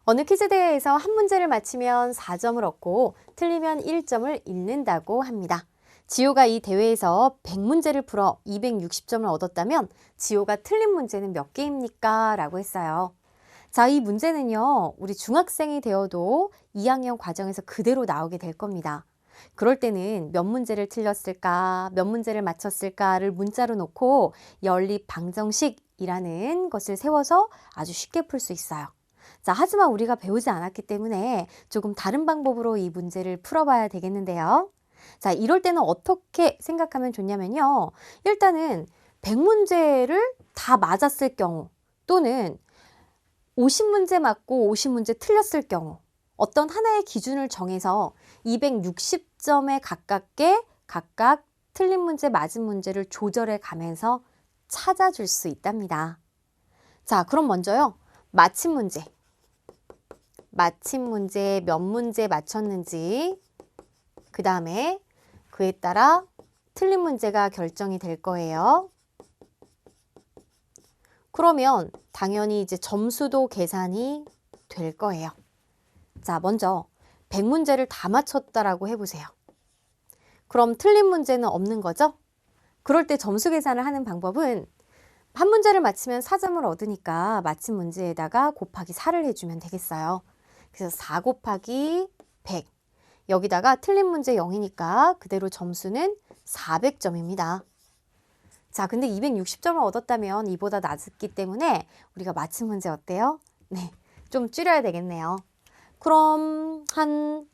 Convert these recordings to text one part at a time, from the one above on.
어느 퀴즈 대회에서 한 문제를 맞히면 4점을 얻고 틀리면 1점을 잃는다고 합니다. 지호가 이 대회에서 100문제를 풀어 260점을 얻었다면 지호가 틀린 문제는 몇 개입니까? 라고 했어요. 자, 이 문제는요, 우리 중학생이 되어도 2학년 과정에서 그대로 나오게 될 겁니다. 그럴 때는 몇 문제를 틀렸을까, 몇 문제를 맞췄을까를 문자로 놓고 연립 방정식이라는 것을 세워서 아주 쉽게 풀 수 있어요. 자, 하지만 우리가 배우지 않았기 때문에 조금 다른 방법으로 이 문제를 풀어봐야 되겠는데요. 자, 이럴 때는 어떻게 생각하면 좋냐면요. 일단은 100문제를 다 맞았을 경우 또는 50문제 맞고 50문제 틀렸을 경우 어떤 하나의 기준을 정해서 260점에 가깝게 각각 틀린 문제, 맞은 문제를 조절해 가면서 찾아줄 수 있답니다. 자, 그럼 먼저요. 맞힌 문제 몇 문제 맞췄는지, 그 다음에 그에 따라 틀린 문제가 결정이 될 거예요. 그러면 당연히 이제 점수도 계산이 될 거예요. 자, 먼저 100문제를 다 맞췄다라고 해보세요. 그럼 틀린 문제는 없는 거죠? 그럴 때 점수 계산을 하는 방법은 한 문제를 맞히면 4점을 얻으니까 맞힌 문제에다가 곱하기 4를 해주면 되겠어요. 그래서 4 곱하기 100. 여기다가 틀린 문제 0이니까 그대로 점수는 400점입니다. 자, 근데 260점을 얻었다면 이보다 낮았기 때문에 우리가 맞힌 문제 어때요? 네, 좀 줄여야 되겠네요. 그럼 한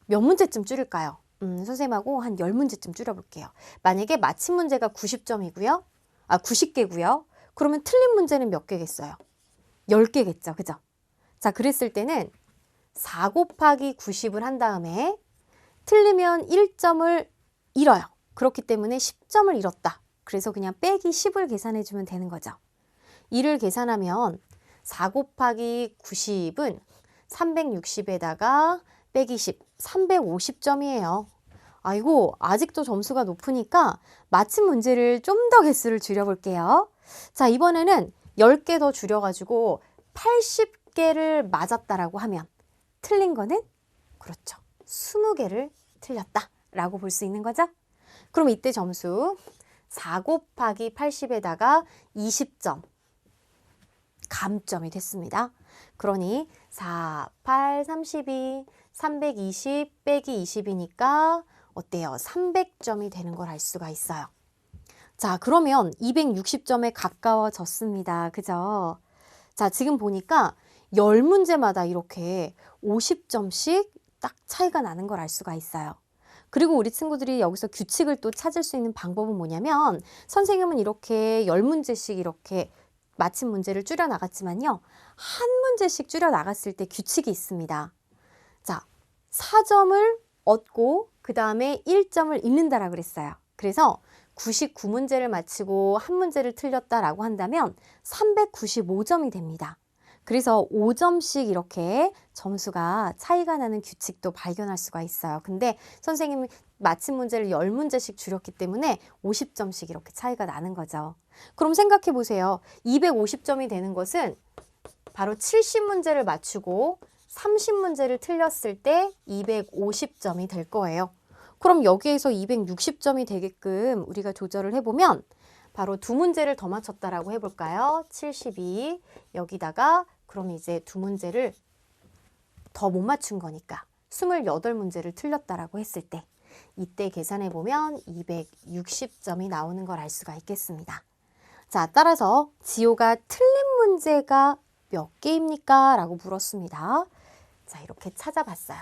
몇 문제쯤 줄일까요? 선생님하고 한 10문제쯤 줄여볼게요. 만약에 맞힌 문제가 90점이고요. 90개고요. 그러면 틀린 문제는 몇 개겠어요? 10개겠죠. 그죠? 자, 그랬을 때는 4 곱하기 90을 한 다음에 틀리면 1점을 잃어요. 그렇기 때문에 10점을 잃었다. 그래서 그냥 빼기 10을 계산해 주면 되는 거죠. 이를 계산하면 4 곱하기 90은 360에다가 빼기 10, 350점이에요. 아이고, 아직도 점수가 높으니까 맞힌 문제를 좀 더 개수를 줄여볼게요. 자, 이번에는 10개 더 줄여가지고 80개를 맞았다라고 하면 틀린 거는 그렇죠. 20개를 틀렸다라고 볼 수 있는 거죠. 그럼 이때 점수 4 곱하기 80에다가 20점 감점이 됐습니다. 그러니 4, 8, 32, 320 빼기 20이니까 어때요? 300점이 되는 걸 알 수가 있어요. 자, 그러면 260점에 가까워졌습니다. 그죠? 자, 지금 보니까 10문제마다 이렇게 50점씩 딱 차이가 나는 걸 알 수가 있어요. 그리고 우리 친구들이 여기서 규칙을 또 찾을 수 있는 방법은 뭐냐면 선생님은 이렇게 10문제씩 이렇게 맞힌 문제를 줄여 나갔지만요. 한 문제씩 줄여 나갔을 때 규칙이 있습니다. 자, 4점을 얻고 그 다음에 1점을 잃는다라 그랬어요. 그래서 99문제를 마치고 한 문제를 틀렸다라고 한다면 395점이 됩니다. 그래서 5점씩 이렇게 점수가 차이가 나는 규칙도 발견할 수가 있어요. 근데 선생님이 맞힌 문제를 10문제씩 줄였기 때문에 50점씩 이렇게 차이가 나는 거죠. 그럼 생각해 보세요. 250점이 되는 것은 바로 70문제를 맞추고 30문제를 틀렸을 때 250점이 될 거예요. 그럼 여기에서 260점이 되게끔 우리가 조절을 해보면 바로 2문제를 더 맞췄다라고 해볼까요? 72 여기다가 그럼 이제 2문제를 더 못 맞춘 거니까 28문제를 틀렸다라고 했을 때 이때 계산해보면 260점이 나오는 걸 알 수가 있겠습니다. 자, 따라서 지호가 틀린 문제가 몇 개입니까? 라고 물었습니다. 자, 이렇게 찾아봤어요.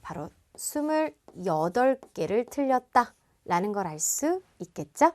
바로 28개를 틀렸다 라는 걸 알 수 있겠죠?